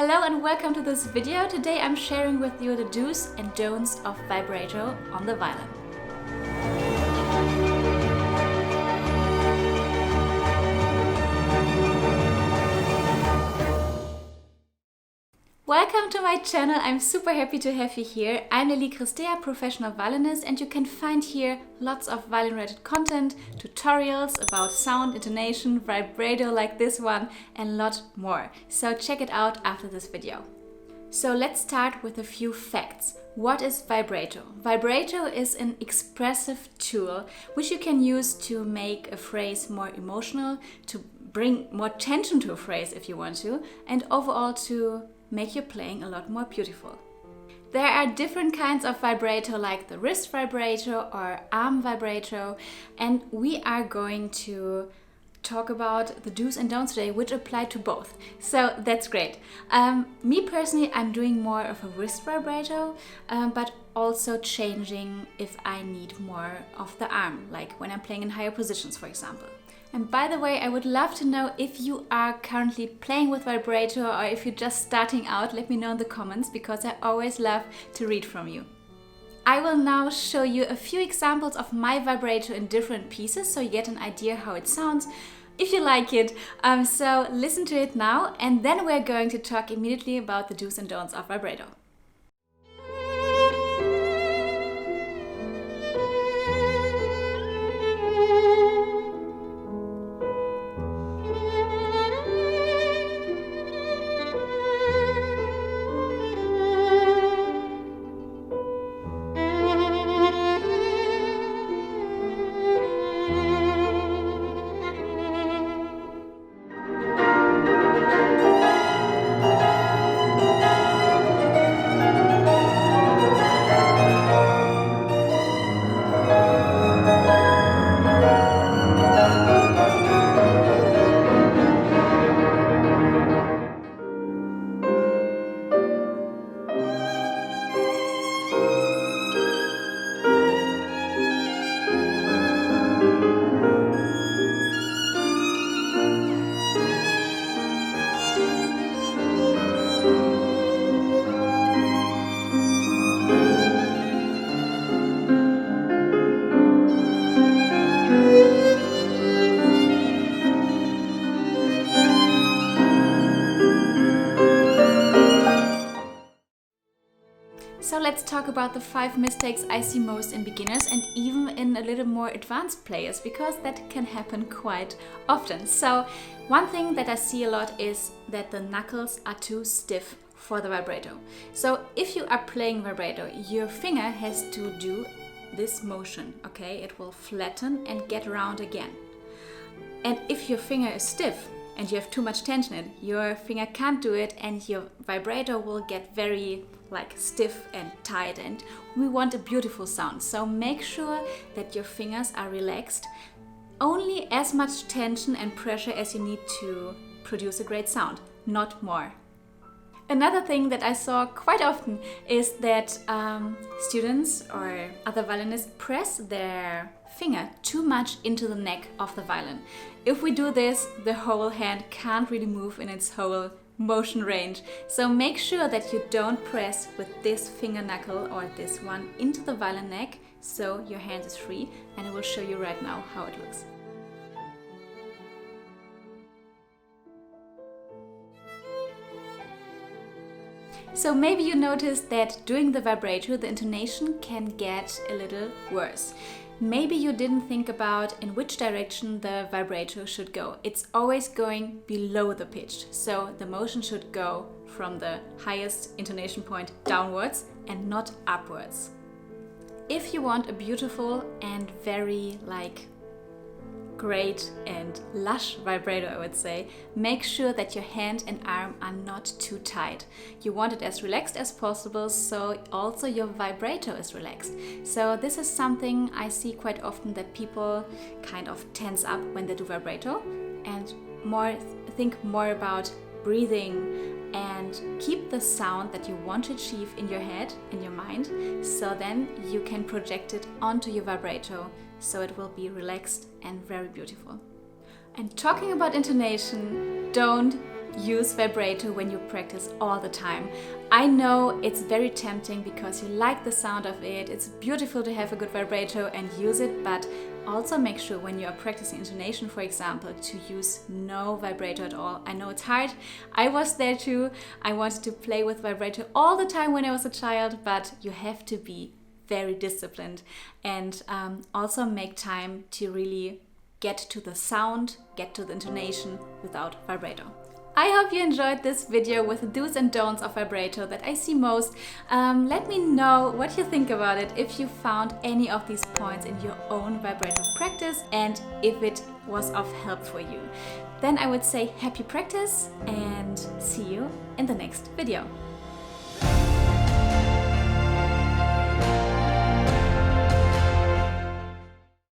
Hello and welcome to this video. Today I'm sharing with you the do's and don'ts of vibrato on the violin. Welcome to my channel. I'm super happy to have you here. I'm Lili Christea, professional violinist, and you can find here lots of violin-related content, tutorials about sound, intonation, vibrato like this one, and a lot more. So check it out after this video. So let's start with a few facts. What is vibrato? Vibrato is an expressive tool which you can use to make a phrase more emotional, to bring more tension to a phrase if you want to, and overall to make your playing a lot more beautiful. There are different kinds of vibrato, like the wrist vibrato or arm vibrato, and we are going to talk about the do's and don'ts today, which apply to both. So that's great. Me personally, I'm doing more of a wrist vibrato, but also changing if I need more of the arm, like when I'm playing in higher positions, for example. And by the way, I would love to know if you are currently playing with vibrato or if you're just starting out. Let me know in the comments, because I always love to read from you. I will now show you a few examples of my vibrato in different pieces so you get an idea how it sounds, if you like it. So listen to it now, and then we're going to talk immediately about the do's and don'ts of vibrato. So let's talk about the 5 mistakes I see most in beginners and even in a little more advanced players, because that can happen quite often. So one thing that I see a lot is that the knuckles are too stiff for the vibrato. So if you are playing vibrato, your finger has to do this motion, okay? It will flatten and get round again. And if your finger is stiff and you have too much tension in it, your finger can't do it and your vibrato will get very stiff and tight, and we want a beautiful sound. So make sure that your fingers are relaxed, only as much tension and pressure as you need to produce a great sound, not more. Another thing that I saw quite often is that students or other violinists press their finger too much into the neck of the violin. If we do this, the whole hand can't really move in its whole motion range. So make sure that you don't press with this finger knuckle or this one into the violin neck, so your hand is free, and I will show you right now how it looks. So maybe you noticed that during the vibrato the intonation can get a little worse. Maybe you didn't think about in which direction the vibrato should go. It's always going below the pitch, so the motion should go from the highest intonation point downwards and not upwards. If you want a beautiful and very great and lush vibrato, I would say, make sure that your hand and arm are not too tight. You want it as relaxed as possible, so also your vibrato is relaxed. So this is something I see quite often, that people kind of tense up when they do vibrato, and think more about breathing and keep the sound that you want to achieve in your head, in your mind, so then you can project it onto your vibrato, so it will be relaxed and very beautiful. And talking about intonation, don't use vibrato when you practice all the time. I know it's very tempting because you like the sound of it. It's beautiful to have a good vibrato and use it, but also make sure when you are practicing intonation, for example, to use no vibrato at all. I know it's hard. I was there too. I wanted to play with vibrato all the time when I was a child, but you have to be very disciplined and also make time to really get to the sound, get to the intonation without vibrato. I hope you enjoyed this video with the do's and don'ts of vibrato that I see most. Let me know what you think about it, if you found any of these points in your own vibrato practice and if it was of help for you. Then I would say happy practice and see you in the next video.